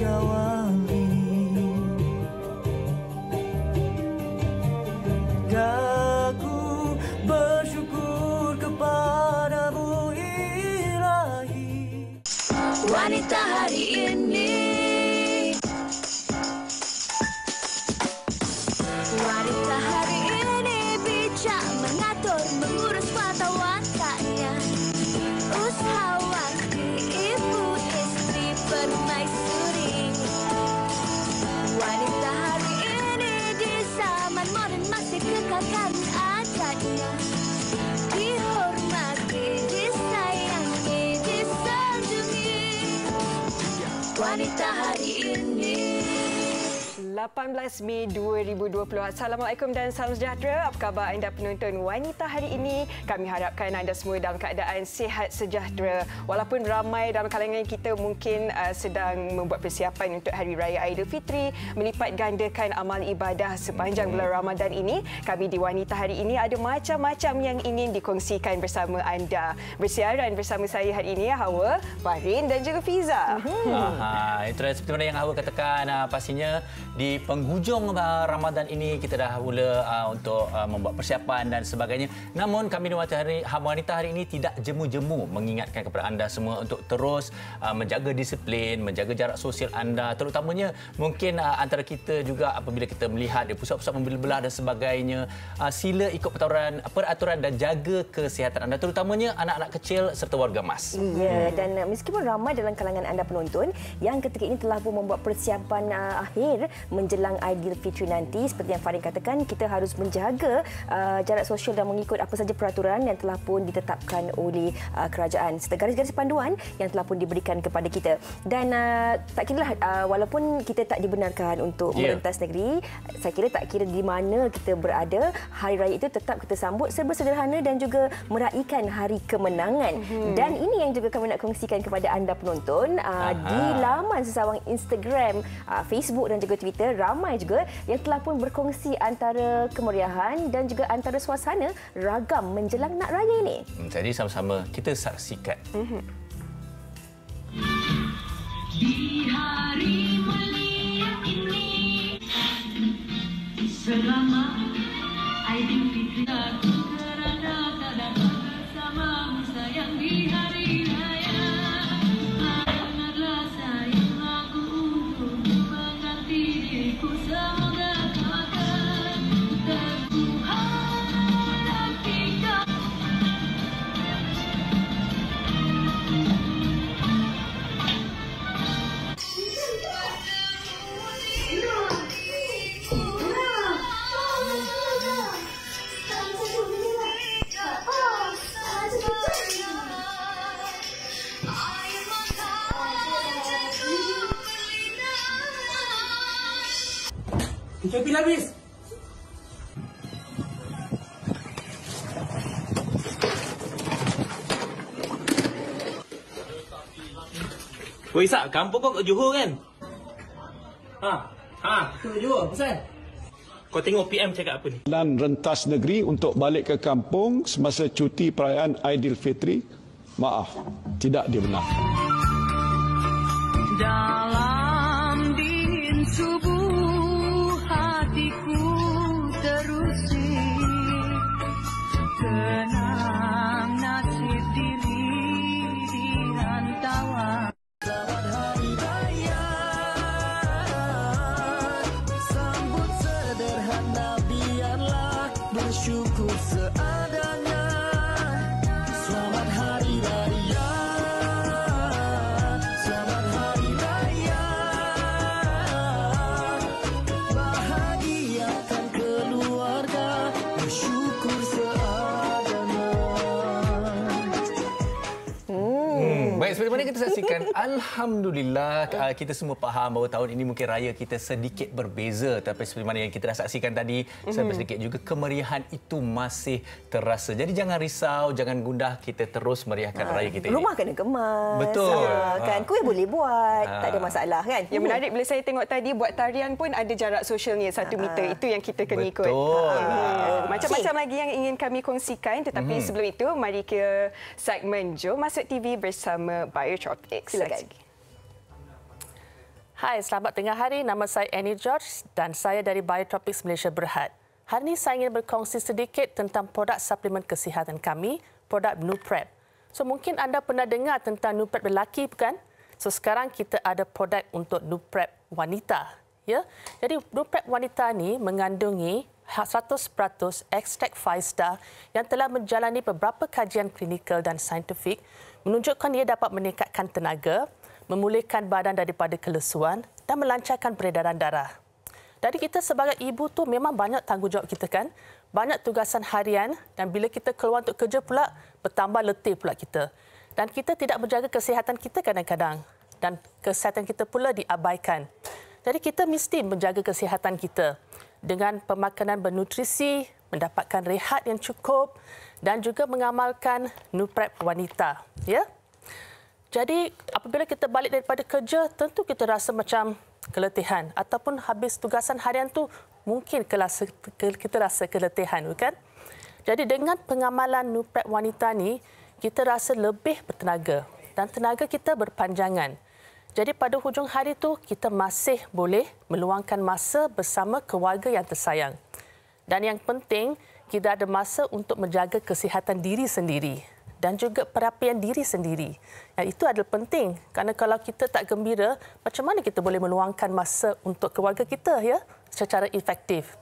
Malaysia Wangi. Aku bersyukur kepadamu Ilahi. Wanita hari ini, wanita hari ini bijak mengatur, mengurus mata wataknya. Usahawati, ibu, istri, permaisuri. Wanita hari ini di zaman modern masih kekalkan adatnya. Dihormati, disayangi, disanjungi. Wanita hari ini. 18 Mei 2020. Assalamualaikum dan salam sejahtera. Apa khabar anda penonton Wanita hari ini? Kami harapkan anda semua dalam keadaan sihat sejahtera. Walaupun ramai dalam kalangan kita mungkin sedang membuat persiapan untuk Hari Raya Aidilfitri, melipat gandakan amal ibadah sepanjang bulan Ramadan ini, kami di Wanita hari ini ada macam-macam yang ingin dikongsikan bersama anda. Bersiaran bersama saya hari ini Hawa, Farin dan juga Fiza. Itu seperti mana yang Hawa katakan, pastinya di penghujung Ramadan ini kita dah mula untuk membuat persiapan dan sebagainya. Namun kami di Wanita hari ini tidak jemu-jemu mengingatkan kepada anda semua untuk terus menjaga disiplin, menjaga jarak sosial anda. Terutamanya mungkin antara kita juga apabila kita melihat di pusat-pusat membelah dan sebagainya, sila ikut peraturan dan jaga kesihatan anda, terutamanya anak-anak kecil serta warga mas. Ya, dan meskipun ramai dalam kalangan anda penonton yang ketika ini telah pun membuat persiapan akhir menjelang Aidilfitri nanti, seperti yang Farin katakan, kita harus menjaga jarak sosial dan mengikut apa saja peraturan yang telah pun ditetapkan oleh kerajaan serta garis-garis panduan yang telah pun diberikan kepada kita. Dan tak kiralah walaupun kita tak dibenarkan untuk merentas negeri, saya kira tak kira di mana kita berada, hari raya itu tetap kita sambut serba sederhana dan juga meraihkan hari kemenangan. Dan ini yang juga kami nak kongsikan kepada anda penonton di laman sesawang Instagram, Facebook dan juga Twitter. Ramai juga yang telah pun berkongsi antara kemeriahan dan juga antara suasana ragam menjelang nak raya ini. Jadi sama-sama kita saksikan. Di hari mulia ini, selamat Aidilfitri, aku berada bersamamu sayang di hari raya. Hangatlah sayang aku untukmu, mengganti diriku, semoga kau akan teguh hati kau. Cuci habis. Woi Isak, kampung kau kat Johor kan? Tu Johor, pesan. Kau tengok PM cakap apa ni? Dan rentas negeri untuk balik ke kampung semasa cuti perayaan Aidilfitri, maaf, tidak dibenarkan. Dalam dingin subuh hatiku terusik, kenang nasib diri di rantauan. Selamat Hari Raya, sambut sederhana, biarlah bersyukur seadanya. Selamat Hari Raya, selamat Hari Raya, bahagiakan keluarga, bersyukur seadanya. Baik, seperti mana kita saksikan, alhamdulillah kita semua faham bahawa tahun ini mungkin raya kita sedikit berbeza, tapi seperti mana yang kita dah saksikan tadi, sampai sedikit juga kemeriahan itu masih terasa. Jadi jangan risau, jangan gundah, kita terus meriahkan raya kita ini. Rumah kena kemas. Betul. Kan kuih boleh buat, tak ada masalah kan. Yang menarik bila saya tengok tadi, buat tarian pun ada jarak sosialnya 1 meter. Itu yang kita kena ikut. Betul. Macam-macam lagi yang ingin kami kongsikan. Tetapi sebelum itu, mari ke segmen Jom Masuk TV bersama Biotropics. Silakan. Hai, selamat tengah hari. Nama saya Annie George dan saya dari Biotropics Malaysia Berhad. Hari ini saya ingin berkongsi sedikit tentang produk suplemen kesihatan kami, produk NuPrep. So mungkin anda pernah dengar tentang NuPrep lelaki, bukan? So sekarang kita ada produk untuk NuPrep wanita. Ya? Jadi NuPrep wanita ni mengandungi 100% ekstrak 5-star yang telah menjalani beberapa kajian klinikal dan saintifik menunjukkan ia dapat meningkatkan tenaga, memulihkan badan daripada kelesuan dan melancarkan peredaran darah. Jadi kita sebagai ibu tu memang banyak tanggungjawab kita kan. Banyak tugasan harian dan bila kita keluar untuk kerja pula, bertambah letih pula kita. Dan kita tidak menjaga kesihatan kita kadang-kadang. Dan kesihatan kita pula diabaikan. Jadi kita mesti menjaga kesihatan kita dengan pemakanan bernutrisi, mendapatkan rehat yang cukup dan juga mengamalkan NuPrep wanita. Ya? Jadi apabila kita balik daripada kerja, tentu kita rasa macam keletihan ataupun habis tugasan harian tu mungkin kita rasa keletihan, bukan? Jadi dengan pengamalan NuPrep wanita ni, kita rasa lebih bertenaga dan tenaga kita berpanjangan. Jadi pada hujung hari tu kita masih boleh meluangkan masa bersama keluarga yang tersayang. Dan yang penting, kita ada masa untuk menjaga kesihatan diri sendiri dan juga perapian diri sendiri. Yang itu adalah penting kerana kalau kita tak gembira, macam mana kita boleh meluangkan masa untuk keluarga kita ya secara efektif.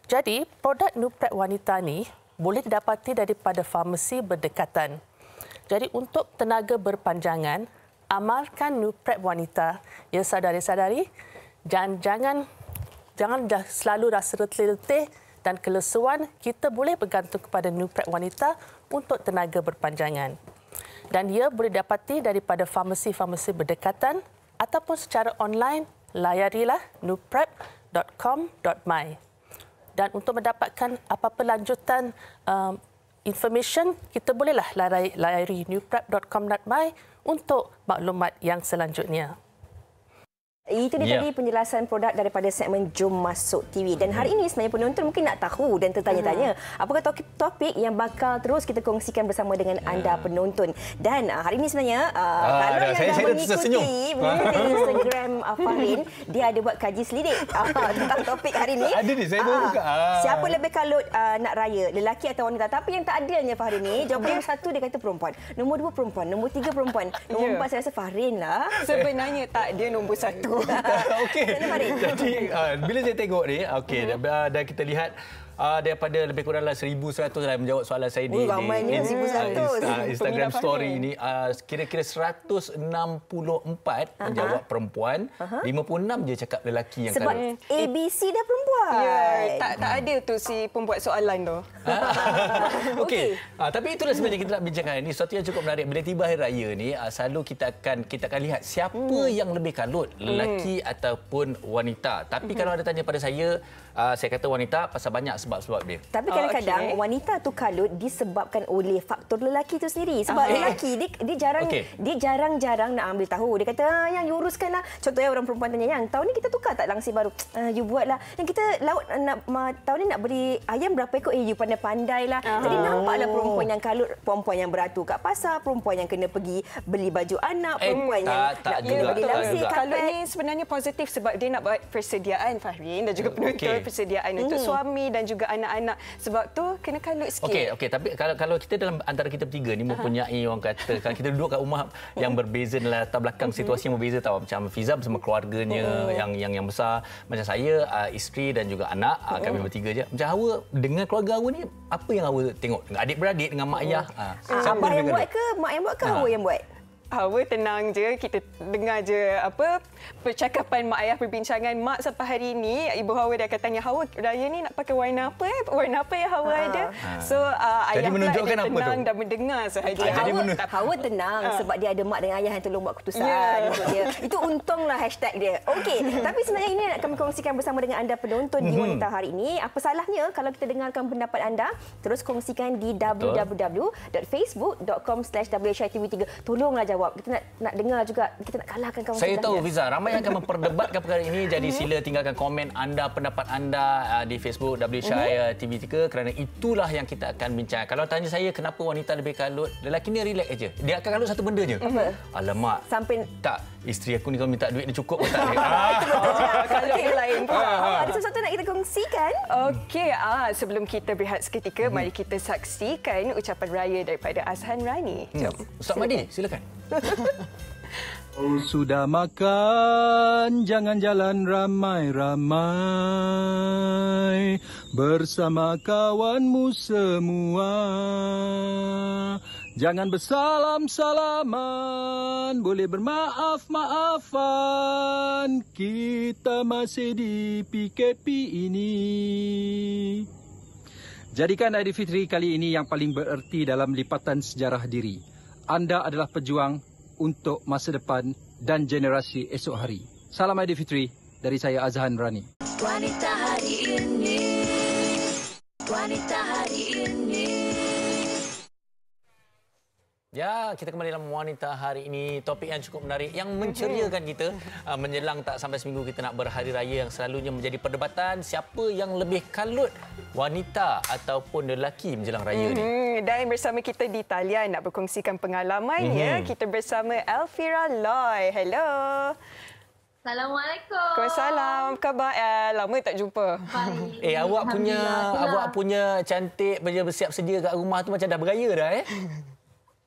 Jadi, produk NuPrep wanita ni boleh didapati daripada farmasi berdekatan. Jadi, untuk tenaga berpanjangan, amalkan NuPrep wanita, ya saudari-saudari, dan jangan dah selalu rasa letih dan kelesuan, kita boleh bergantung kepada NuPrep wanita untuk tenaga berpanjangan. Dan ia boleh dapati daripada farmasi-farmasi berdekatan ataupun secara online, layarilah nuprep.com.my. Dan untuk mendapatkan apa-apa lanjutan information, kita bolehlah layari nuprep.com.my untuk maklumat yang selanjutnya. Itu dia tadi penjelasan produk daripada segmen Jom Masuk TV. Dan hari ini sebenarnya penonton mungkin nak tahu dan tertanya-tanya apakah topik yang bakal terus kita kongsikan bersama dengan anda penonton. Dan hari ini sebenarnya kalau yang dah mengikuti Instagram Fahrin, dia ada buat kaji selidik tentang topik hari ini. Ada ni, saya baru buka. Siapa lebih kalut nak raya, lelaki atau wanita? Tapi yang tak adilnya Fahrin ni, jawapan yang satu dia kata perempuan, nombor 2 perempuan, nombor 3 perempuan, nombor 4 saya rasa Fahrin lah. Sebenarnya tak, dia nombor 1. Okey. Jadi bila saya tengok ni, okey, dah kita lihat daripada lebih kurang 1,100 menjawab soalan saya di Instagram story ini, kira-kira 164 menjawab perempuan, 56 je cakap lelaki yang sebab kalut. ABC dah perempuan. Ya, tak ada tu si pembuat soalan tu. Okey. Tapi itulah sebenarnya kita nak bincangkan ini. Sesuatu yang cukup menarik. Bila tiba hari raya ni, selalu kita akan lihat siapa yang lebih kalut, lelaki ataupun wanita. Tapi kalau ada tanya pada saya kata wanita pasal banyak sebab-sebab dia. Tapi kadang-kadang wanita tu kalut disebabkan oleh faktor lelaki tu sendiri. Sebab lelaki dia jarang-jarang nak ambil tahu. Dia kata yang you uruskanlah. Contohnya orang perempuan tanya, yang tahun ni kita tukar tak langsir baru? You buatlah. Yang kita laut tahun ni nak beri ayam berapa ekor? You pandai-pandai lah. Jadi nampaklah perempuan yang kalut, perempuan yang beratur kat pasar, perempuan yang kena pergi beli baju anak, perempuan yang nak kena beli langsir. Kalut ni sebenarnya positif sebab dia nak buat persediaan Fahrin dan juga penonton, persediaan untuk suami dan juga anak-anak. Sebab tu kena kalut sikit. Okey, tapi kalau kita dalam antara kita bertiga ni mempunyai orang kata kalau kita duduk kat rumah yang berbeza dalam latar belakang situasi yang berbeza tahu, macam Fiza bersama keluarganya yang besar, macam saya isteri dan juga anak, kami bertiga je. Macam Hawa dengan keluarga Hawa ni apa yang Hawa tengok? Adik-beradik dengan mak ayah. Abah yang buat ke mak yang buat ke Hawa yang buat? Hawa tenang je, kita dengar je percakapan mak ayah, perbincangan mak sampai hari ini. Ibu Hawa dia akan tanya, Hawa raya ni nak pakai warna apa? Warna apa yang Hawa ada? So ayah pula dia tenang dan mendengar sahaja. Hawa tenang sebab dia ada mak dan ayah yang tolong buat keputusan untuk dia. Itu untunglah hashtag dia. Okey, tapi sebenarnya ini akan kongsikan bersama dengan anda penonton di Wanita hari ini. Apa salahnya kalau kita dengarkan pendapat anda? Terus kongsikan di www.facebook.com/WHITV3. Tolonglah jawab. Kita nak dengar juga, kita nak kalahkan kawan. Saya tahu Fiza, ramai yang akan memperdebatkan perkara ini. Jadi sila tinggalkan komen anda, pendapat anda di Facebook WHI TV3 kerana itulah yang kita akan bincang. Kalau tanya saya kenapa wanita lebih kalut, lelaki ni relax aja. Dia akan kalut satu benda je. Alamak. Sampai tak isteri aku ni kalau minta duit dia cukup pun tak ada. Kalau dia lain pula. Ada sesuatu nak kita kongsikan? Okey, sebelum kita berehat seketika, mari kita saksikan ucapan raya daripada Azhan Rani. Jom. Ustaz Madi, silakan. Sudah makan, jangan jalan ramai-ramai bersama kawanmu semua. Jangan bersalam-salaman, boleh bermaaf-maafan. Kita masih di PKP ini. Jadikan Aidilfitri kali ini yang paling bererti dalam lipatan sejarah diri. Anda adalah pejuang untuk masa depan dan generasi esok hari. Salam Aidilfitri dari saya Azhan Rani. Wanita hari ini, wanita hari ini. Ya, kita kembali dalam Wanita hari ini. Topik yang cukup menarik, yang menceriakan kita. Menjelang tak sampai seminggu kita nak berhari raya yang selalunya menjadi perdebatan. Siapa yang lebih kalut, wanita ataupun lelaki menjelang raya ni? Dan bersama kita di talian nak berkongsikan pengalamannya, kita bersama Elvira Loy. Hello. Assalamualaikum. Waalaikumsalam. Apa khabar, El? Lama tak jumpa. Baik. Awak punya cantik bersiap sedia kat rumah tu macam dah beraya dah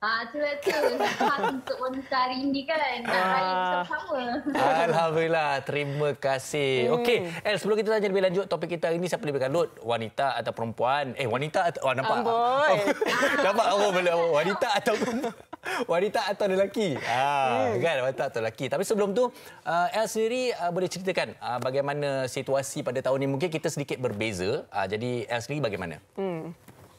Itulah tu. Khas untuk wanita hari ini kan. Nak raya bersama-sama. Alhamdulillah. Terima kasih. Okey, El, sebelum kita tanya lebih lanjut, topik kita hari ini siapa lebih kalut? Wanita atau perempuan? Wanita atau... nampak? Amboi. Nampak wanita atau wanita atau lelaki? Kan, wanita atau lelaki. Tapi sebelum tu, El sendiri boleh ceritakan bagaimana situasi pada tahun ini? Mungkin kita sedikit berbeza. Jadi, El sendiri bagaimana?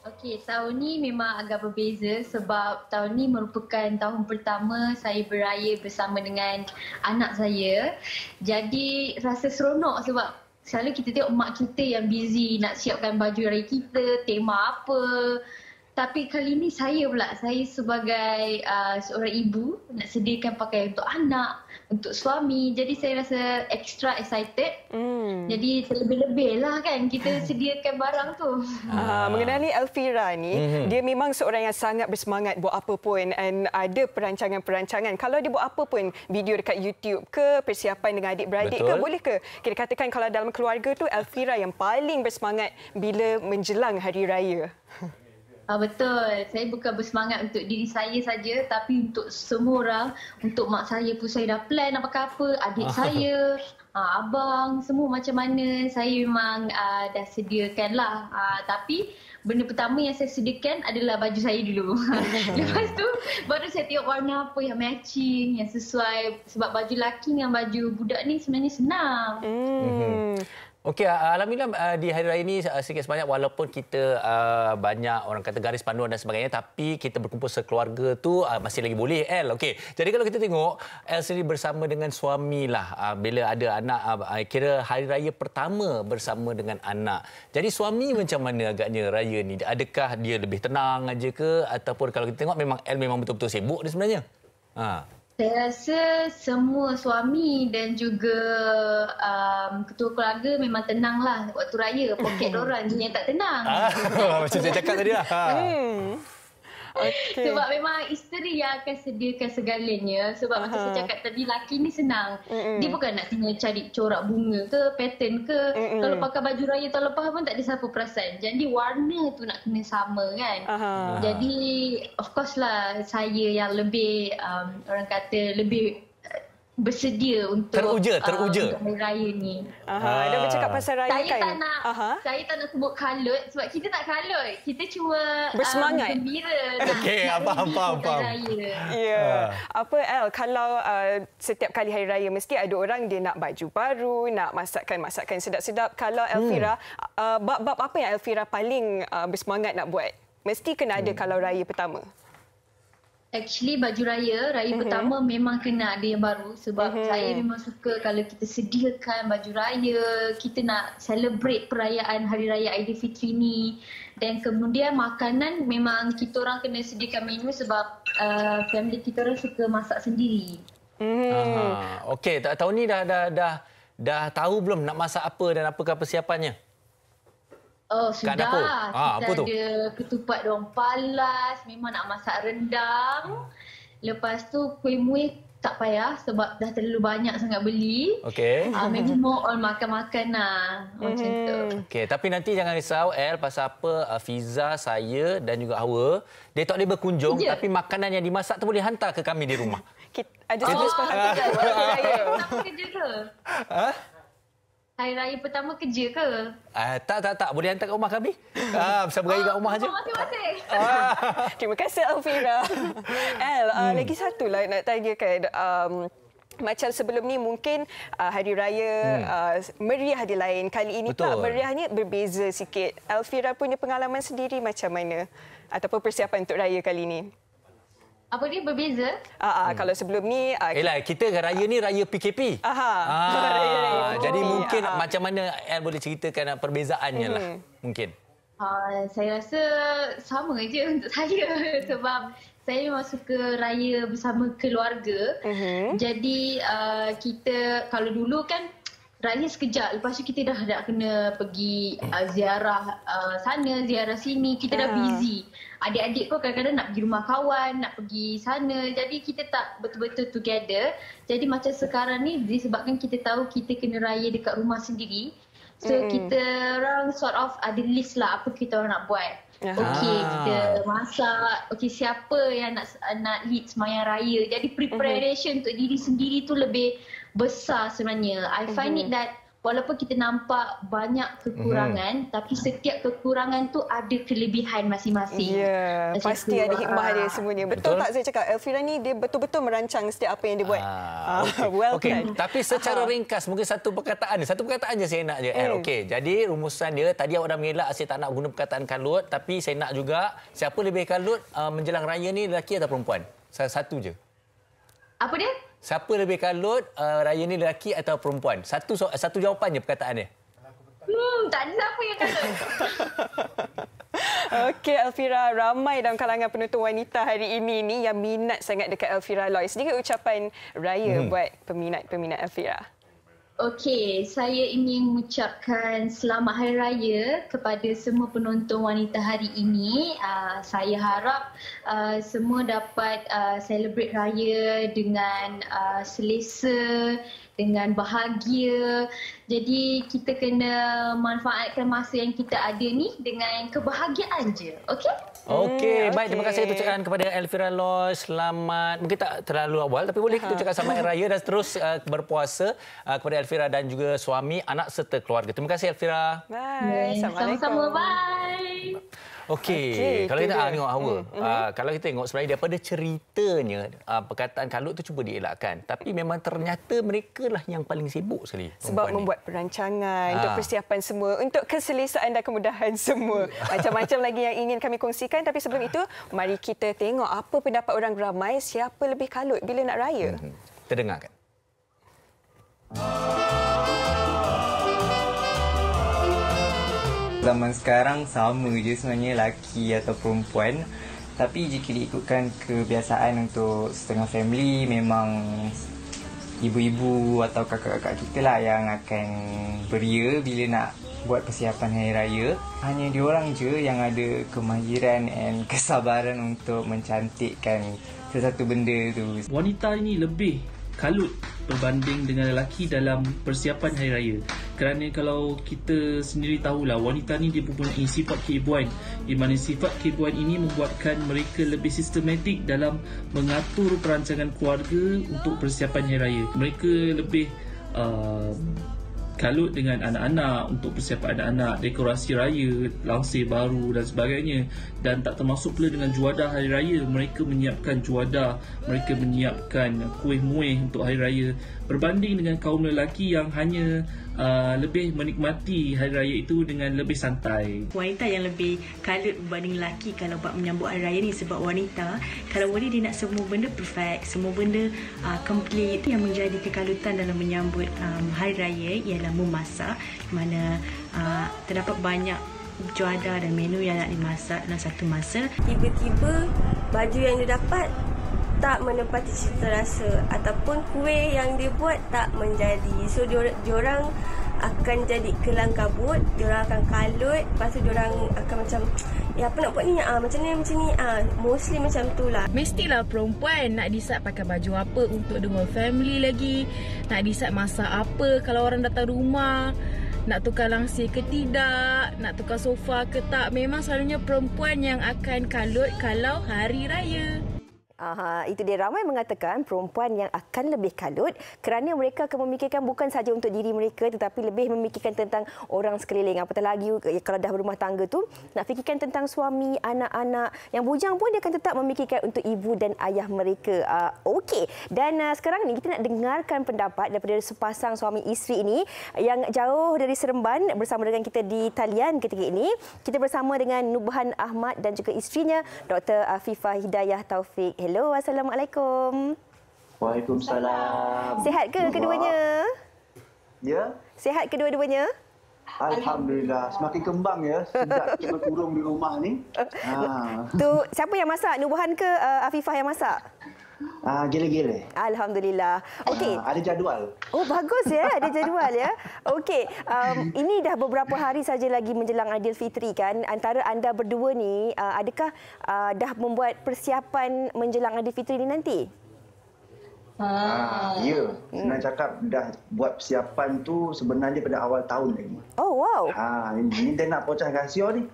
Okey, tahun ni memang agak berbeza sebab tahun ni merupakan tahun pertama saya beraya bersama dengan anak saya. Jadi rasa seronok sebab selalu kita tengok mak kita yang busy nak siapkan baju raya kita, tema apa. Tapi kali ni saya sebagai seorang ibu nak sediakan pakaian untuk anak, untuk suami. Jadi saya rasa extra excited. Jadi terlebih-lebih lah kan kita sediakan barang tu. Mengenali Elvira ni, dia memang seorang yang sangat bersemangat buat apa pun, and ada perancangan-perancangan. Kalau dia buat apa pun, video dekat YouTube ke, persiapan dengan adik-beradik ke, boleh ke kita katakan kalau dalam keluarga tu Elvira yang paling bersemangat bila menjelang hari raya? Betul. Saya bukan bersemangat untuk diri saya saja, tapi untuk semua orang. Untuk mak saya pun saya dah plan nak pakai apa, adik saya, abang, semua macam mana. Saya memang dah sediakan lah. Tapi benda pertama yang saya sediakan adalah baju saya dulu. Lepas tu baru saya tengok warna apa yang matching, yang sesuai. Sebab baju lelaki dengan baju budak ni sebenarnya senang. Okey, alhamdulillah di hari raya ini sedikit sebanyak walaupun kita banyak orang kata garis panduan dan sebagainya, tapi kita berkumpul sekeluarga tu masih lagi boleh, El. Okey, jadi kalau kita tengok El sendiri bersama dengan suami lah bila ada anak, kira hari raya pertama bersama dengan anak. Jadi suami macam mana agaknya raya ni? Adakah dia lebih tenang aja ke, ataupun kalau kita tengok memang El memang betul-betul sibuk dia sebenarnya? Saya rasa semua suami dan juga ketua keluarga memang tenanglah waktu raya. Poket diorang je yang tak tenang. Macam saya cakap tadi lah. Okay. Sebab memang isteri yang akan sediakan segalanya. Sebab macam saya cakap tadi, laki ni senang. Dia bukan nak kena cari corak bunga ke, pattern ke. Kalau pakai baju raya tahun lepas pun tak ada siapa perasan. Jadi warna tu nak kena sama kan. Jadi of course lah saya yang lebih orang kata lebih bersedia untuk teruja untuk hari raya ni. Dah bercakap pasal raya kan? Saya tak nak sebut kalut sebab kita tak kalut. Kita cuma bersemangat, gembira. Okey, faham. Ya. Apa El, kalau setiap kali hari raya mesti ada orang dia nak baju baru, nak masakan sedap-sedap. Kalau Elvira, bab apa yang Elvira paling bersemangat nak buat? Mesti kena ada kalau raya pertama. Actually baju raya pertama memang kena ada yang baru sebab saya memang suka kalau kita sediakan baju raya, kita nak celebrate perayaan Hari Raya Aidilfitri ni. Dan kemudian makanan memang kita orang kena sediakan menu sebab family kita orang suka masak sendiri. Okey, tahun ni dah tahu belum nak masak apa dan apakah persiapannya? Oh, sudah. Kita apa tu? ada ketupat daun palas, memang nak masak rendang. Lepas tu kuih muih tak payah sebab dah terlalu banyak sangat beli. Okey. Maybe more on makan-makan lah. Macam tu. Okey, tapi nanti jangan risau pasal apa Fiza, saya dan juga Hawa, dia tak boleh berkunjung tapi makanan yang dimasak tu boleh hantar ke kami di rumah. Ada sepatutnya walaupun raya. Pertama kerja ke? Hari raya pertama kerja ke? Tak. Boleh hantar kat rumah kami. Bersama beraya kat rumah aja. Masing-masing. Terima kasih Alfira. Lagi satu lah nak tanyakan. Macam sebelum ni mungkin hari raya meriah dia lain. Kali ini Pak meriahnya berbeza sikit. Alfira punya pengalaman sendiri macam mana? Ataupun persiapan untuk raya kali ini? Apa dia berbeza? Kalau sebelum ni... kita raya ni raya PKP. Raya. Jadi mungkin macam mana El boleh ceritakan perbezaannya lah. Mungkin. Saya rasa sama je untuk saya. Sebab saya memang suka raya bersama keluarga. Jadi kita kalau dulu kan raya sekejap. Lepas tu kita dah kena pergi ziarah sana, ziarah sini. Kita dah busy. Adik-adik pun kadang-kadang nak pergi rumah kawan, nak pergi sana. Jadi kita tak betul-betul together. Jadi macam sekarang ni disebabkan kita tahu kita kena raya dekat rumah sendiri. So kita orang sort of ada list lah apa kita orang nak buat. Okey, kita masak. Okey, siapa yang nak lead sembahyang raya. Jadi preparation untuk diri sendiri tu lebih besar sebenarnya. I find it that walaupun kita nampak banyak kekurangan, tapi setiap kekurangan tu ada kelebihan masing-masing. Ya, pasti ada hikmah dia semuanya. Betul tak saya cakap? Elvira ni dia betul-betul merancang setiap apa yang dia buat. Okey, tapi secara ringkas mungkin satu perkataan je saya nak je. Okey, jadi rumusan dia tadi awak dah mengelak saya tak nak guna perkataan kalut, tapi saya nak juga siapa lebih kalut menjelang raya ni, lelaki atau perempuan? Satu je. Apa dia? Siapa lebih kalut raya ni, lelaki atau perempuan? Satu jawapan je perkataan dia. Tak ada siapa yang kalut. Okey, Elvira, ramai dalam kalangan penonton wanita hari ini ni yang minat sangat dekat Elvira Loy. Sedikit ucapan raya buat peminat-peminat Elvira. Okey, saya ingin mengucapkan selamat Hari Raya kepada semua penonton wanita hari ini. Saya harap semua dapat celebrate raya dengan selesa, dengan bahagia. Jadi kita kena manfaatkan masa yang kita ada ni dengan kebahagiaan je. Okey? Okey, baik. Terima kasih kita ucapkan kepada Elvira Loy. Selamat, mungkin tak terlalu awal tapi boleh kita ucapkan selamat Hari Raya dan terus berpuasa kepada Elvira dan juga suami, anak serta keluarga. Terima kasih Elvira. Bye. Sama-sama. Bye. Okey, kalau kita tengok Hawa, kalau kita tengok sebenarnya daripada ceritanya perkataan kalut tu cuba dielakkan, tapi memang ternyata mereka lah yang paling sibuk sekali. Sebab membuat perancangan untuk persiapan semua, untuk keselesaan dan kemudahan semua. Macam-macam lagi yang ingin kami kongsikan, tapi sebelum itu mari kita tengok apa pendapat orang ramai siapa lebih kalut bila nak raya. Kita dengarkan. Zaman sekarang sama je sebenarnya lelaki atau perempuan. Tapi jika diikutkan kebiasaan untuk setengah family, memang ibu-ibu atau kakak-kakak kita lah yang akan beria bila nak buat persiapan Hari Raya. Hanya diorang je yang ada kemahiran dan kesabaran untuk mencantikkan sesuatu benda tu. Wanita ini lebih kalut berbanding dengan lelaki dalam persiapan Hari Raya. Kerana kalau kita sendiri tahulah, wanita ni dia mempunyai sifat keibuan, di mana sifat keibuan ini membuatkan mereka lebih sistematik dalam mengatur perancangan keluarga untuk persiapan Hari Raya. Mereka lebih kalut dengan anak-anak untuk persiapan anak-anak, dekorasi raya, langsir baru dan sebagainya. Dan tak termasuk pula dengan juadah Hari Raya. Mereka menyiapkan juadah, mereka menyiapkan kuih-muih untuk Hari Raya. Berbanding dengan kaum lelaki yang hanya lebih menikmati Hari Raya itu dengan lebih santai. Wanita yang lebih kalut berbanding lelaki kalau buat menyambut Hari Raya ni, sebab wanita kalau boleh dia nak semua benda perfect, semua benda complete. Yang menjadi kekalutan dalam menyambut Hari Raya ialah memasak, di mana terdapat banyak juadah dan menu yang nak dimasak dalam satu masa. Tiba-tiba baju yang dia dapat tak menepati cita rasa ataupun kuih yang dia buat tak menjadi. So diorang akan jadi kelang kabut, diorang akan kalut, lepas tu diorang akan macam apa nak buat ni, macam ni, mostly macam tu lah. Mestilah perempuan nak decide pakai baju apa untuk the whole family lagi, nak decide masak apa kalau orang datang rumah, nak tukar langsir ke tidak, nak tukar sofa ke tak. Memang selalunya perempuan yang akan kalut kalau hari raya. Itu dia, ramai mengatakan perempuan yang akan lebih kalut kerana mereka akan memikirkan bukan saja untuk diri mereka tetapi lebih memikirkan tentang orang sekeliling. Apatah lagi kalau dah berumah tangga tu nak fikirkan tentang suami, anak-anak. Yang bujang pun dia akan tetap memikirkan untuk ibu dan ayah mereka. Okey. Dan sekarang ni kita nak dengarkan pendapat daripada sepasang suami isteri ini yang jauh dari Seremban bersama dengan kita di talian ketika ini. Kita bersama dengan Nubahan Ahmad dan juga isterinya Dr. Afifah Hidayah Taufik. Hello, Assalamualaikum. Waalaikumsalam. Sihat ke keduanya? Ya. Sihat kedua-duanya? Alhamdulillah. Semakin kembang ya. Sejak kita berkurung di rumah ni. Tu siapa yang masak? Nubahan ke Afifah yang masak? Gila-gila. Alhamdulillah. Okey. Ada jadual. Oh, bagus ya. Ada jadual ya. Okey. Ini dah beberapa hari saja lagi menjelang Aidilfitri kan. Antara anda berdua ni, adakah dah membuat persiapan menjelang Aidilfitri ni nanti? Ya. Senang cakap dah buat persiapan tu sebenarnya pada awal tahun lagi. Oh, wow. Ini dah nak pocah rahsia ni.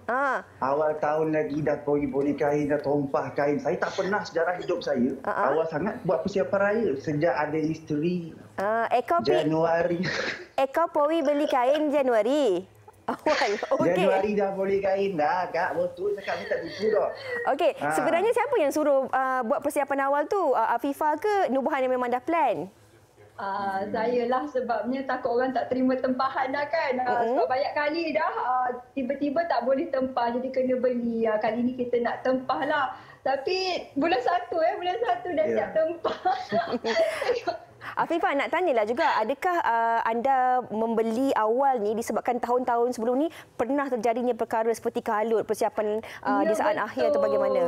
Awal tahun lagi dah pori-pori kain, dah tumpah kain. Saya tak pernah sejarah hidup saya awal sangat buat persiapan raya sejak ada isteri. Januari. Kau pori beli kain Januari? Awal. Okay. Januari dah boleh kain dah, Kak. Betul cakap, saya tak tipu dah. Okey, sebenarnya siapa yang suruh buat persiapan awal tu? Afifah ke Nubahan yang memang dah plan? Saya lah, sebabnya takut orang tak terima tempahan dah kan. Sebab banyak kali dah tiba-tiba tak boleh tempah, jadi kena beli. Kali ni kita nak tempah lah. Tapi bulan 1 dah siap tempah. Afifah, nak tanyalah juga, adakah anda membeli awal ni disebabkan tahun-tahun sebelum ni pernah terjadinya perkara seperti kalut, persiapan di saat akhir atau bagaimana?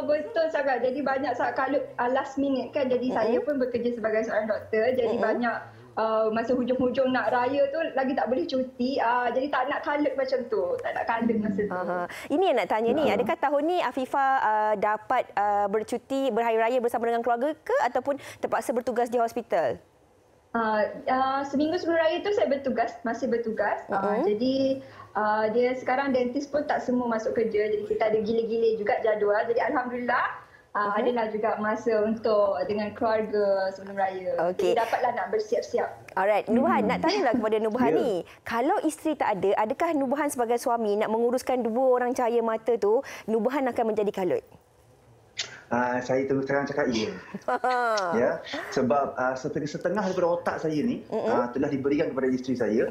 Betul sangat. Jadi banyak saat kalut last minute kan. Jadi saya pun bekerja sebagai seorang doktor. Jadi banyak masa hujung-hujung nak raya tu lagi tak boleh cuti. Jadi tak nak kalut macam tu. Tak nak kalut masa tu. Ini yang nak tanya ni, adakah tahun ni Afifah dapat bercuti berhari raya bersama dengan keluarga ke ataupun terpaksa bertugas di hospital? Seminggu sebelum raya tu saya masih bertugas. Jadi dia sekarang dentist pun tak semua masuk kerja. Jadi kita ada gila-gila juga jadual. Jadi alhamdulillah adalah juga masa untuk dengan keluarga sebelum raya. Jadi dapatlah nak bersiap-siap. Alright, Nubahan, nak tanyalah kepada Nubahan ni. Kalau isteri tak ada, adakah Nubahan sebagai suami nak menguruskan dua orang cahaya mata tu, Nubahan akan menjadi kalut? Saya terus terang cakap ya. Ya, sebab setengah daripada otak saya ni telah diberikan kepada isteri saya.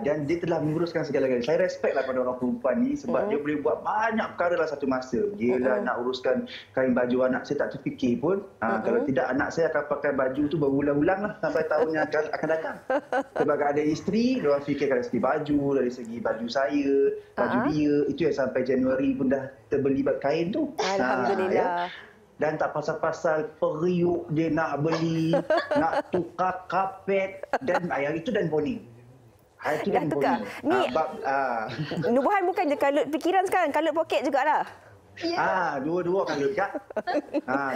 Dan dia telah menguruskan segala-galanya. Saya respect lah pada orang perempuan ni sebab dia boleh buat banyak perkara dalam satu masa. Dia lah nak uruskan kain baju anak, saya tak terfikir pun. Kalau tidak, anak saya akan pakai baju tu berulang-ulang lah sampai tahun yang akan datang. Sebab ada isteri, dia orang fikirkan dari segi baju, dari segi baju saya, baju dia. Itu yang sampai Januari pun dah terbeli kain tu. Alhamdulillah. Dan tak pasal-pasal periuk dia nak beli, nak tukar kapet dan hari itu dan boning. Hari itu dan boning. Ni Nubahan bukan je kalut fikiran sekarang, kalut poket jugalah. Dua-dua kalut, Kak.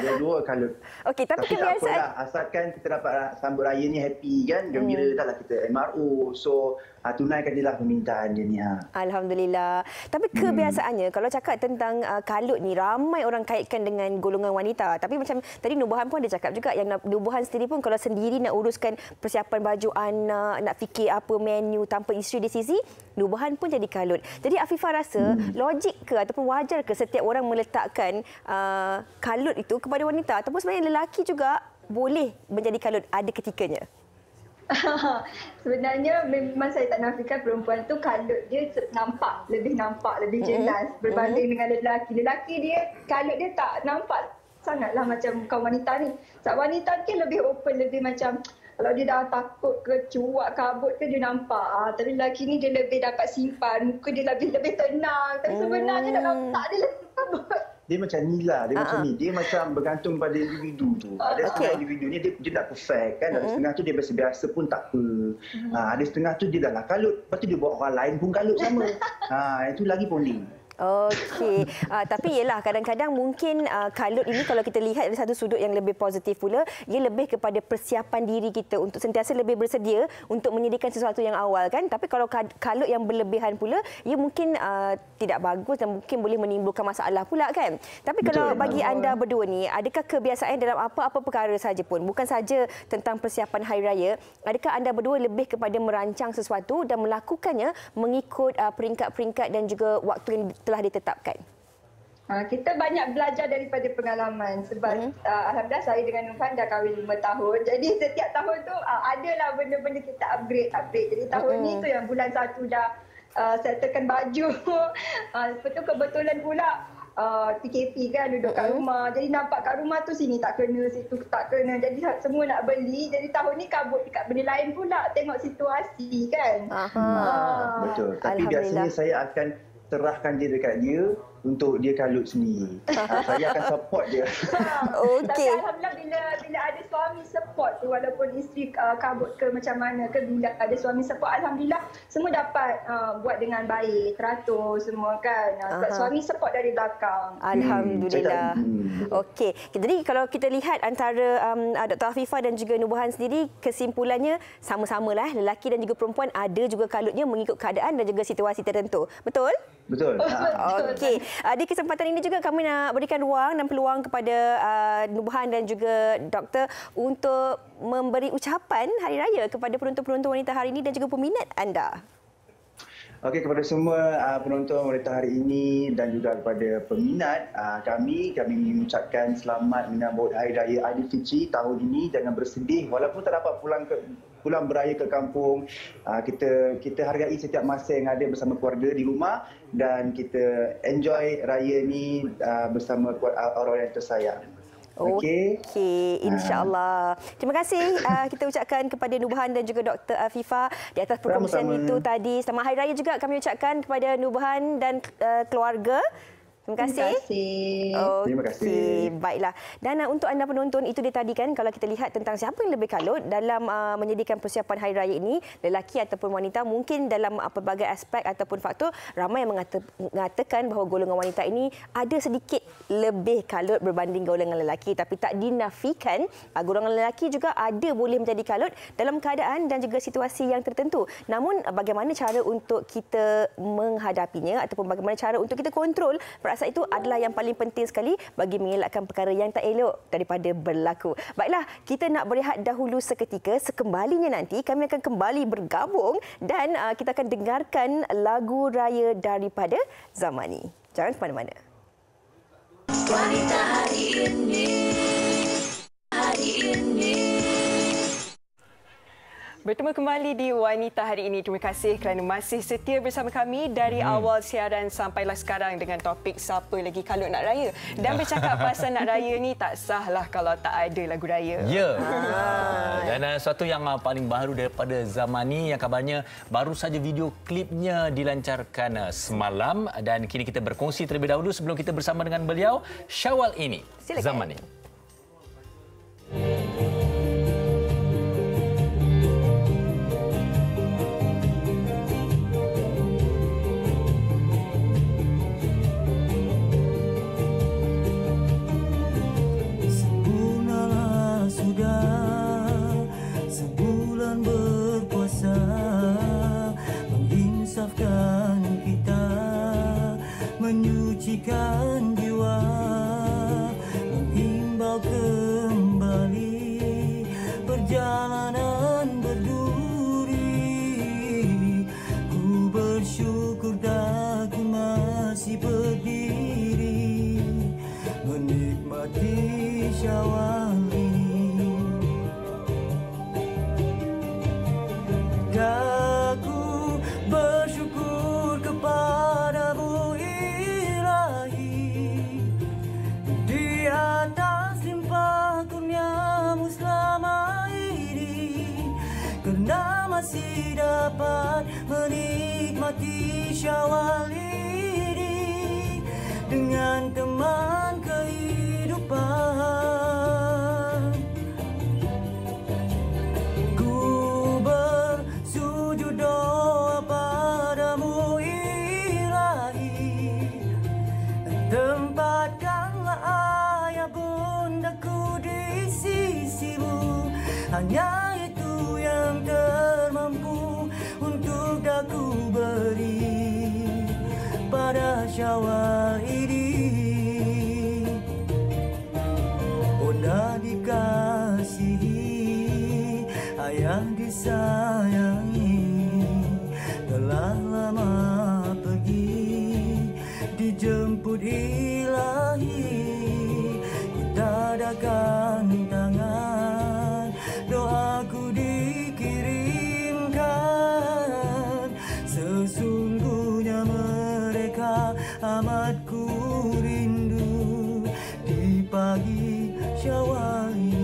Dua-dua kalut. Okey, tapi kebiasaan. Tak apalah, asalkan kita dapat sambut raya ni happy kan, gembira dah lah kita MRO. So, tunaikan je lah permintaan dia ni. Alhamdulillah. Tapi kebiasaannya, kalau cakap tentang kalut ni, ramai orang kaitkan dengan golongan wanita. Tapi macam tadi Nubahan pun ada cakap juga, yang Nubahan sendiri pun kalau sendiri nak uruskan persiapan baju anak, nak fikir apa menu tanpa isteri di sisi, Nubahan pun jadi kalut. Jadi Afifah rasa logik ke ataupun wajar ke setiap orang meletakkan kalut itu kepada wanita ataupun sebenarnya lelaki juga boleh menjadi kalut ada ketikanya? Sebenarnya memang saya tak nafikan perempuan tu kalut dia nampak lebih jelas berbanding dengan lelaki. Lelaki dia kalut dia tak nampak sangatlah macam kaum wanita ni. Sebab wanita ni lebih open, lebih macam kalau dia dah takut ke cuak kabut ke dia nampak. Tapi lelaki ni dia lebih dapat simpan, muka dia lebih tenang. Tapi sebenarnya dalam tak ada lagi kabut. dia macam nila, dia macam ni. Dia macam bergantung pada individu tu. Ada setengah individu ni dia tak perfect kan. Ada setengah tu dia biasa-biasa pun tak apa. Ada setengah tu dia dah lah kalut. Lepas tu dia buat orang lain pun kalut sama. Itu lagi poning. Okey. Tapi yelah, kadang-kadang mungkin kalut ini kalau kita lihat dari satu sudut yang lebih positif pula, ia lebih kepada persiapan diri kita untuk sentiasa lebih bersedia untuk menyediakan sesuatu yang awal kan. Tapi kalau kalut yang berlebihan pula, ia mungkin tidak bagus dan mungkin boleh menimbulkan masalah pula kan. Tapi kalau bagi anda berdua ni, adakah kebiasaan dalam apa-apa perkara saja pun, bukan saja tentang persiapan Hari Raya, adakah anda berdua lebih kepada merancang sesuatu dan melakukannya mengikut peringkat-peringkat dan juga waktu yang telah ditetapkan? Kita banyak belajar daripada pengalaman sebab alhamdulillah saya dengan Nurhan dah kahwin 5 tahun. Jadi setiap tahun tu adalah benda-benda kita upgrade. Jadi tahun ni tu yang bulan 1 dah settlekan baju. Lepas tu kebetulan pula PKP kan, duduk kat rumah. Jadi nampak kat rumah tu sini tak kena, situ tak kena. Jadi semua nak beli. Jadi tahun ni kabut dekat benda lain pula. Tengok situasi kan. Betul. Tapi biasanya saya akan serahkan dia dekat dia untuk dia kalut sendiri. Saya akan support dia. Tapi alhamdulillah bila ada suami support tu, walaupun isteri kabut ke macam mana ke, bila ada suami support, alhamdulillah semua dapat buat dengan baik, teratur semua kan. Sebab suami support dari belakang. Alhamdulillah. Okey. Jadi kalau kita lihat antara Dr. Afifah dan juga Nubuhan sendiri, kesimpulannya sama-samalah, lelaki dan juga perempuan ada juga kalutnya mengikut keadaan dan juga situasi tertentu. Betul? Betul. Okey. Di kesempatan ini juga kami nak berikan ruang dan peluang kepada Nubuhan dan juga doktor untuk memberi ucapan Hari Raya kepada penonton-penonton wanita hari ini dan juga peminat anda. Okey, kepada semua penonton wanita hari ini dan juga kepada peminat kami mengucapkan selamat menyambut Hari Raya Aidilfitri tahun ini. Jangan bersedih walaupun tak dapat pulang beraya ke kampung. Kita hargai setiap masa yang ada bersama keluarga di rumah dan kita enjoy raya ni bersama orang yang tersayang. Okey, insya-Allah. Terima kasih kita ucapkan kepada Nubuhan dan juga Dr. Afifah di atas perkongsian itu tadi. Selamat Hari Raya juga kami ucapkan kepada Nubuhan dan keluarga. Terima kasih. Terima kasih. Baiklah. Dan untuk anda penonton, itu dia tadi kan, kalau kita lihat tentang siapa yang lebih kalut dalam menyediakan persiapan Hari Raya ini, lelaki ataupun wanita, mungkin dalam pelbagai aspek ataupun faktor, ramai yang mengatakan bahawa golongan wanita ini ada sedikit lebih kalut berbanding golongan lelaki. Tapi tak dinafikan, golongan lelaki juga ada boleh menjadi kalut dalam keadaan dan juga situasi yang tertentu. Namun bagaimana cara untuk kita menghadapinya ataupun bagaimana cara untuk kita kontrol perasaan itu adalah yang paling penting sekali bagi mengelakkan perkara yang tak elok daripada berlaku. Baiklah, kita nak berehat dahulu seketika. Sekembalinya nanti kami akan kembali bergabung dan kita akan dengarkan lagu raya daripada Zamani. Jangan ke mana-mana. Wanita hari ini, hari ini. Bertemu kembali di Wanita Hari Ini. Terima kasih kerana masih setia bersama kami dari awal siaran sampailah sekarang dengan topik siapa lagi kalut nak raya. Dan bercakap pasal nak raya ni, tak sahlah kalau tak ada lagu raya. Ya. Dan sesuatu yang paling baru daripada Zamani yang kabarnya baru saja video klipnya dilancarkan semalam dan kini kita berkongsi terlebih dahulu sebelum kita bersama dengan beliau Syawal ini. Silakan. Zamani. Menyucikan jiwa, mengimbau kembali perjalanan berduri. Ku bersyukur daku masih berdiri menikmati Syawal ini. Daku bersyukur kepadamu di atas limpah kurniamu selama ini, kerana masih dapat menikmati Syawal ini. dengan teman kehidupan. Ku bersujud doa padamu Ilahi, tempatkanlah ayah bundaku di sisimu. Hanya itu yang termampu untuk aku beri pada Syawal ini. Bunda dikasihi, ayah disayangi, telah lama pergi dijemput Ilahi. Kita adakan tangan, doaku dikirimkan. Sesungguhnya mereka amat ku rindu di pagi Syawal ini.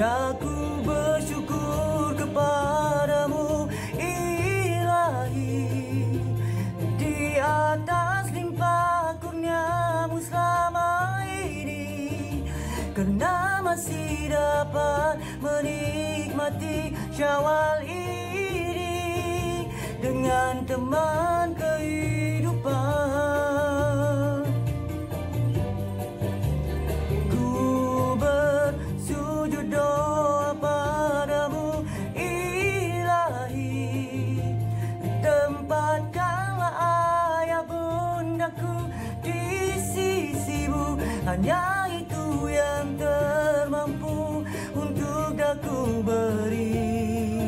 Aku bersyukur kepadamu Ilahi, di atas limpah kurniamu selama ini, kerana masih dapat menikmati Syawal ini dengan teman kehidupan. Sujud doa padamu Ilahi, tempatkanlah ayah bundaku di sisimu. Hanya itu yang termampu untuk aku beri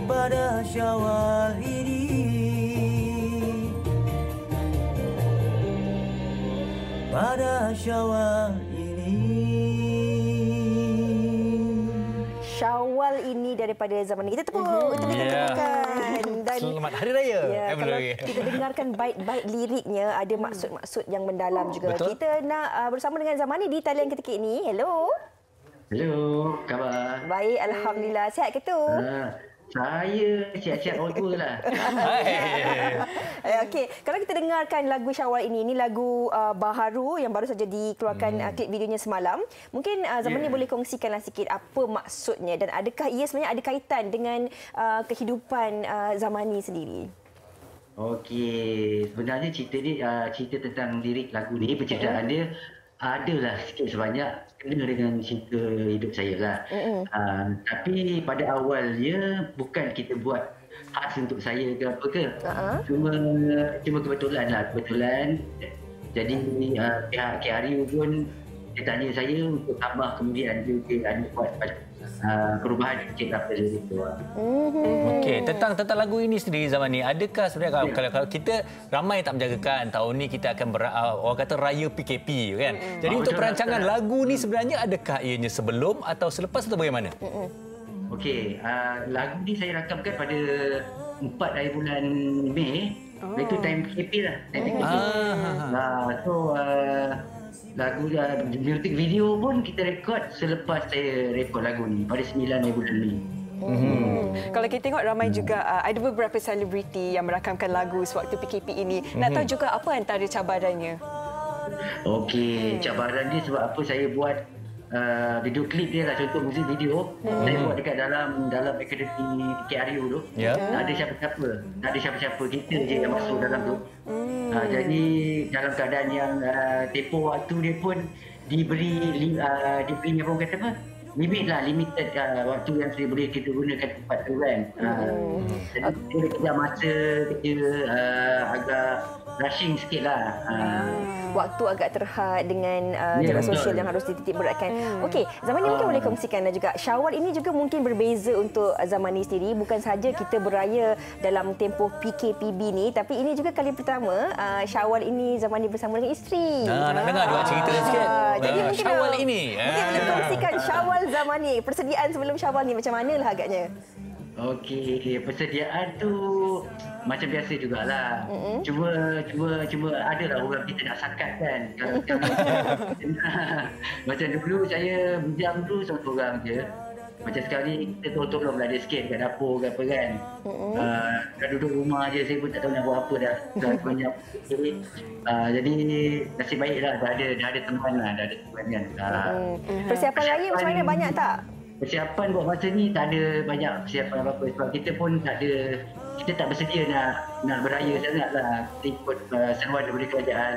pada Syawal ini. Pada Syawal Syawal ini daripada zaman kita tepuk. Dan selamat Hari Raya. Ya, kalau kita dengarkan bait-bait liriknya ada maksud-maksud yang mendalam juga. Betul. Kita nak bersama dengan Zamani di talian ketika ini. Hello. Hello, khabar? Baik, alhamdulillah. Sihat ke tu? Saya siap-siap orang tua lah. Okey, kalau kita dengarkan lagu Syawal ini lagu baharu yang baru saja dikeluarkan klip videonya semalam. Mungkin Zaman ni boleh kongsikanlah sikit apa maksudnya dan adakah ia sebenarnya ada kaitan dengan kehidupan Zamani sendiri? Okey, sebenarnya cerita ni cerita tentang lirik lagu ni, penceritaan dia adalah sikit sebanyak kena dengan cerita hidup saya lah. Tapi pada awalnya bukan kita buat khas untuk saya ke apa ke. Cuma kebetulan lah. Jadi pihak KRU pun dia tanya saya untuk tambah, kemudian dia ada buat perubahan sikit apa dia itu. Okey, tentang lagu ini sendiri Zaman ni, adakah sebenarnya kalau kita ramai tak menjagakan tahun ni kita akan orang kata raya PKP kan. Jadi untuk perancangan lagu ni sebenarnya adakah ianya sebelum atau selepas atau bagaimana? Okey, lagu ni saya rakamkan pada 4 hari bulan Mei. Itu time PKP lah. Lagu music video pun kita rekod selepas saya rekod lagu ni pada 9 hari bulan Mei. Kalau kita tengok ramai juga ada beberapa selebriti yang merakamkan lagu sewaktu PKP ini. Nak tahu juga apa antara cabarannya? Okey, cabaran dia sebab apa saya buat video klip dia lah, contoh muzik video. Saya buat dekat dalam akademi KRU tu. Tak ada siapa-siapa, kita je yang masuk dalam tu. Jadi dalam keadaan yang tempoh waktu dia pun diberi apa orang kata apa? Limited waktu yang saya boleh kita gunakan tempat tu kan. Jadi kita kejar masa, kita agak rushing sikit lah. Waktu agak terhad dengan jarak sosial yang harus dititik beratkan. Okey, Zaman ni mungkin boleh kongsikan juga. Syawal ini juga mungkin berbeza untuk Zaman ni sendiri. Bukan saja kita beraya dalam tempoh PKPB ni, tapi ini juga kali pertama Syawal ini Zaman ni bersama dengan isteri. Nak dengar juga cerita sikit. Jadi mungkin Syawal ini. Mungkin boleh kongsikan Syawal Zaman ni. Persediaan sebelum Syawal ni macam manalah agaknya? Okey, persediaan tu macam biasa jugalah. Cuma adalah orang kita nak sakat kan. Kalau macam dulu saya bujang dulu seorang je. Macam sekali kita tolong-tolonglah dia sikit kat dapur ke apa kan. Dah duduk rumah je, saya pun tak tahu nak buat apa dah. Banyak. Jadi nasib baiklah dah ada teman lah, dah ada teman kan. Persiapan raya macam mana, banyak tak? Persiapan buat masa ni tak ada banyak persiapan apa-apa sebab kita pun kita tak bersedia nak beraya sangat lah. Kita ikut seruan daripada kerajaan.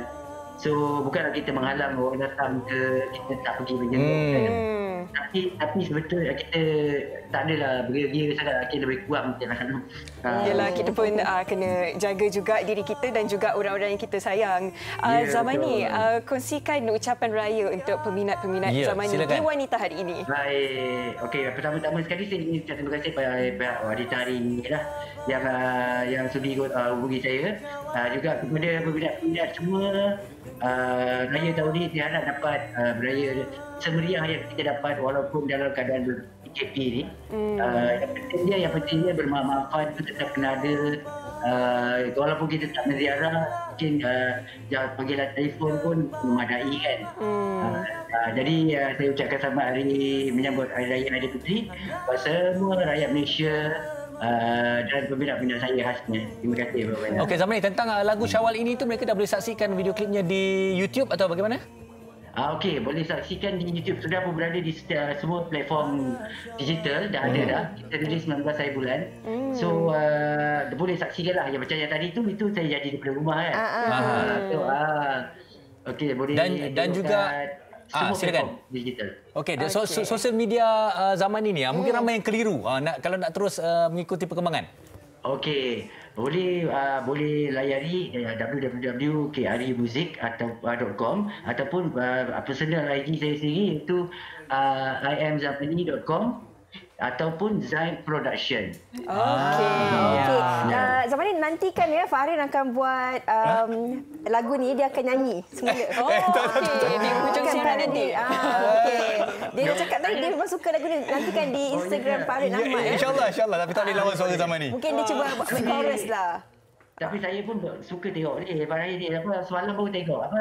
So bukanlah kita menghalang orang datang ke kita tak pergi berjemput. Tapi sebetulnya kita tak adalah beria-beria sangat, kita lebih kurang macam mana. Yalah, kita pun kena jaga juga diri kita dan juga orang-orang yang kita sayang. Zaman ni kongsikan ucapan raya untuk peminat-peminat zaman ni di Wanita hari ini. Baik. Okey, pertama-tama sekali saya ingin ucapkan terima kasih kepada pihak Wanita hari ini lah yang sudi hubungi saya. Juga kepada peminat-peminat semua, raya tahun ini saya harap dapat beraya semeriah yang kita dapat walaupun dalam keadaan PKP ni. Yang pentingnya bermanfaat itu tetap kena ada. Walaupun kita tak menziarah, mungkin panggilan telefon pun memadai kan. Jadi saya ucapkan selamat hari menyambut Hari Raya Aidilfitri kepada semua rakyat Malaysia dan peminat-peminat saya khasnya. Terima kasih banyak. Okey, Zamani, tentang lagu Syawal ini tu mereka dah boleh saksikan video klipnya di YouTube atau bagaimana? Okey, boleh saksikan di YouTube. Sudah pun berada di semua platform digital. Dah ada dah. Kita rilis 19 hari bulan. So, boleh saksikan lah. Yang macam yang tadi tu, itu saya jadi daripada rumah kan. Okey, boleh. Dan juga silakan digital. Okey, sosial media zaman ini mungkin ramai yang keliru kalau nak terus mengikuti perkembangan. Okey, boleh layari www.krimuzik.com ataupun personal IG saya sendiri iaitu imzamani.com ataupun Zain Production. Okey. Zaman ni nantikan ya, Farin akan buat lagu ni, dia akan nyanyi semula. Okey, di hujung siaran nanti. Okey. Dia dah cakap tadi dia memang suka lagu ni. Nantikan di Instagram Farin Ahmad. InsyaAllah. Tapi tak boleh lawan suara Zaman ni. Mungkin dia cuba buat chorus lah. Tapi saya pun suka tengok ni. Semalam baru tengok.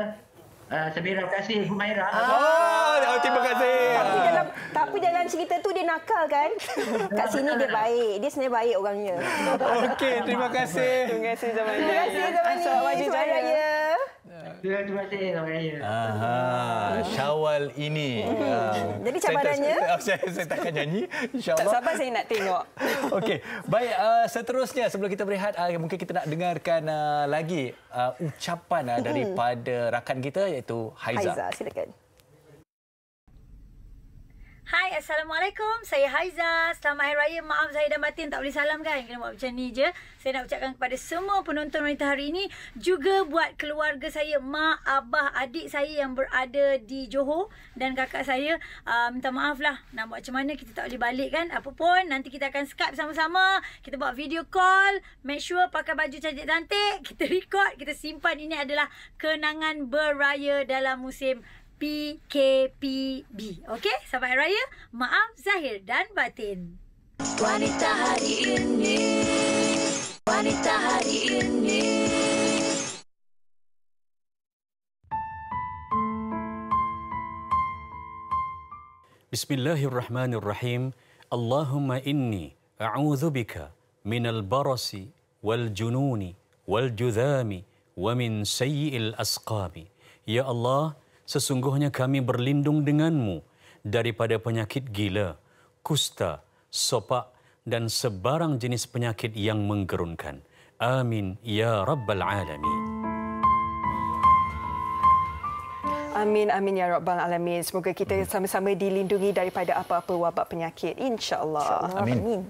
Terima kasih Humaira. Terima kasih. Tapi dalam cerita tu dia nakal kan? Kat sini dia baik. Dia sebenarnya baik orangnya. Okey, terima kasih. Terima kasih Zaman. Terima kasih Zaman. Selamat Maju Jaya. Terima kasih Selamat Raya. Syawal ini. Jadi cabarannya? Saya tak akan nyanyi. InsyaAllah. Tak sabar saya nak tengok. Okey, baik. Seterusnya sebelum kita berehat, mungkin kita nak dengarkan lagi ucapan daripada rakan kita iaitu Haiza. Haiza, silakan. Hai, Assalamualaikum. Saya Haiza. Selamat Hari Raya. Maaf Zahir dan Batin tak boleh salam kan. Kena buat macam ni je. Saya nak ucapkan kepada semua penonton Wanita hari ini. Juga buat keluarga saya, mak, abah, adik saya yang berada di Johor. Dan kakak saya. Minta maaf lah. Nak buat macam mana kita tak boleh balik kan. Apa pun nanti kita akan Skype sama-sama. Kita buat video call. Make sure pakai baju cantik-cantik. Kita record. Kita simpan. Ini adalah kenangan berraya dalam musim PKPB. Okey, selamat Hari Raya. Maaf Zahir dan Batin. Wanita hari ini. Wanita hari ini. Bismillahirrahmanirrahim. Allahumma inni a'udzubika minal barasi wal jununi wal judhami wa min sayyi'il asqami. Ya Allah, sesungguhnya kami berlindung denganmu daripada penyakit gila, kusta, sopak dan sebarang jenis penyakit yang menggerunkan. Amin ya Rabbal Alamin. Amin, amin ya Rabbal Alamin. Semoga kita sama-sama dilindungi daripada apa-apa wabak penyakit. InsyaAllah. Amin.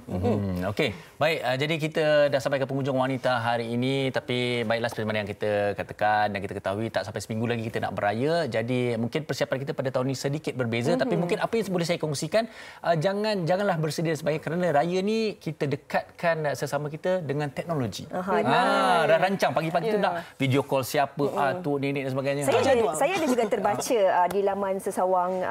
Okey, baik. Jadi kita dah sampai ke penghujung Wanita hari ini. Tapi baiklah seperti mana yang kita katakan dan kita ketahui, tak sampai seminggu lagi kita nak beraya. Jadi mungkin persiapan kita pada tahun ini sedikit berbeza. Tapi mungkin apa yang boleh saya kongsikan, janganlah bersedia sebagai kerana raya ni kita dekatkan sesama kita dengan teknologi. Dah rancang pagi-pagi tu nak video call siapa, atuk, nenek dan sebagainya. Saya ada juga terbaca di laman sesawang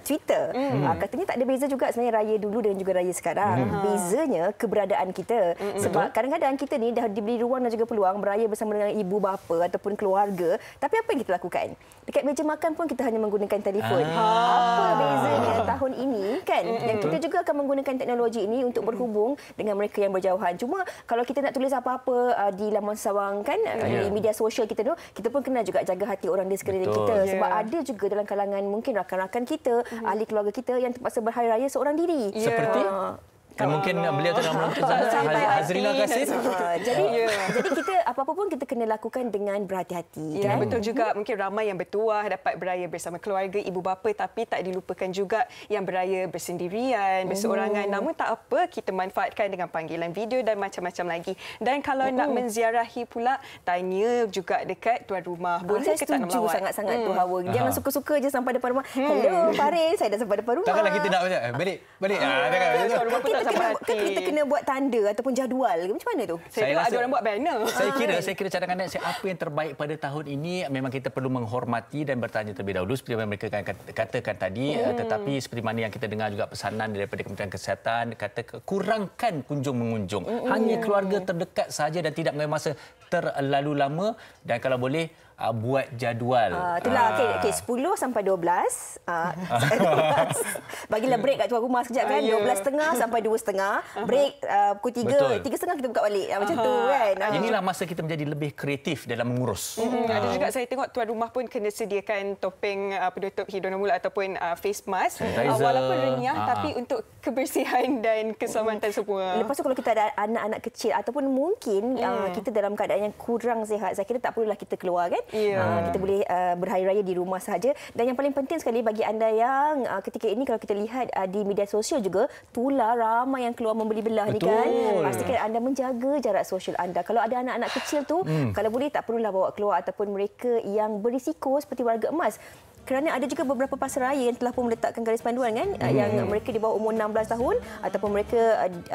Twitter. Katanya tak ada beza juga sebenarnya raya dulu dan juga raya sekarang. Bezanya keberadaan kita. Sebab kadang-kadang kita ni dah diberi ruang dan juga peluang beraya bersama dengan ibu bapa ataupun keluarga. Tapi apa yang kita lakukan? Dekat meja makan pun kita hanya menggunakan telefon. Apa bezanya tahun ini kan? Dan kita juga akan menggunakan teknologi ini untuk berhubung dengan mereka yang berjauhan. Cuma kalau kita nak tulis apa-apa di laman sawang kan, di media sosial kita tu, kita pun kena juga jaga hati orang di sekeliling kita. Sebab ada juga dalam kalangan mungkin rakan-rakan kita, ahli keluarga kita yang terpaksa berhari raya seorang diri. Seperti? Mungkin beliau tengah menonton sana. Hazrina Kasim. Jadi kita apa-apa pun kita kena lakukan dengan berhati-hati. Ya, kan? betul juga. Mungkin ramai yang bertuah dapat beraya bersama keluarga, ibu bapa, tapi tak dilupakan juga yang beraya bersendirian, berseorangan. Namun tak apa, kita manfaatkan dengan panggilan video dan macam-macam lagi. Dan kalau nak menziarahi pula, tanya juga dekat tuan rumah. Boleh ke tak nak melawat? Sangat-sangat tu Hawa. Jangan suka-suka je sampai depan rumah. Hello Faris, saya dah sampai depan rumah. Takkanlah kita nak balik. Kita kena buat tanda ataupun jadual. Macam mana tu? Saya rasa ada orang buat banner. Saya kira cadangan saya apa yang terbaik pada tahun ini memang kita perlu menghormati dan bertanya terlebih dahulu seperti yang mereka katakan tadi. Tetapi seperti mana yang kita dengar juga pesanan daripada Kementerian Kesihatan, kata kurangkan kunjung mengunjung. Hanya keluarga terdekat saja dan tidak mengambil masa terlalu lama, dan kalau boleh buat jadual. Itulah okey 10 sampai 12. Bagilah break kat tuan rumah sekejap kan. 12.30 sampai 2.30. Break pukul 3. 3.30 kita buka balik. Macam tu kan. Inilah masa kita menjadi lebih kreatif dalam mengurus. Ada juga saya tengok tuan rumah pun kena sediakan topeng penutup hidung dan mulut ataupun face mask. Walaupun renyah tapi untuk kebersihan dan keselamatan semua. Lepas tu kalau kita ada anak-anak kecil ataupun mungkin kita dalam keadaan yang kurang sihat, saya kira tak perlulah kita keluar kan. Kita boleh berhari raya di rumah sahaja. Dan yang paling penting sekali bagi anda yang ketika ini kalau kita lihat di media sosial juga, tular ramai yang keluar membeli belah ni kan. Pastikan anda menjaga jarak sosial anda. Kalau ada anak-anak kecil tu, kalau boleh tak perlulah bawa keluar, ataupun mereka yang berisiko seperti warga emas. Kerana ada juga beberapa pasaraya yang telah pun meletakkan garis panduan kan, yang mereka di bawah umur 16 tahun ataupun mereka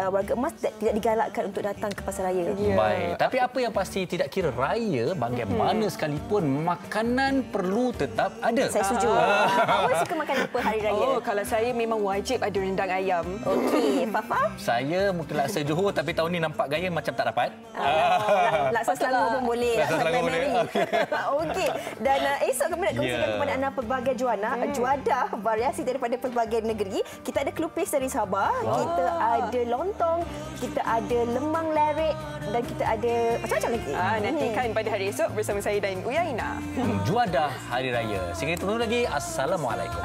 warga emas tidak digalakkan untuk datang ke pasaraya. Baik, tapi apa yang pasti tidak kira raya, bagaimana sekalipun makanan perlu tetap ada. Saya setuju. Awak suka makan apa hari raya? Kalau saya memang wajib ada rendang ayam. Okey, Papa? Saya mungkin laksa Johor, tapi tahun ni nampak gaya macam tak dapat. Laksa Selangor pun boleh. Laksa Selangor boleh. Okey. Dan esok kami nak kongsikan kepada anda pelbagai juadah variasi daripada pelbagai negeri. Kita ada kelupis dari Sabah, kita ada lontong, kita ada lemang lerek dan kita ada macam-macam lagi. Nantikan pada hari esok bersama saya dan Uyaina. Juadah Hari Raya. Sehingga itu lagi. Assalamualaikum.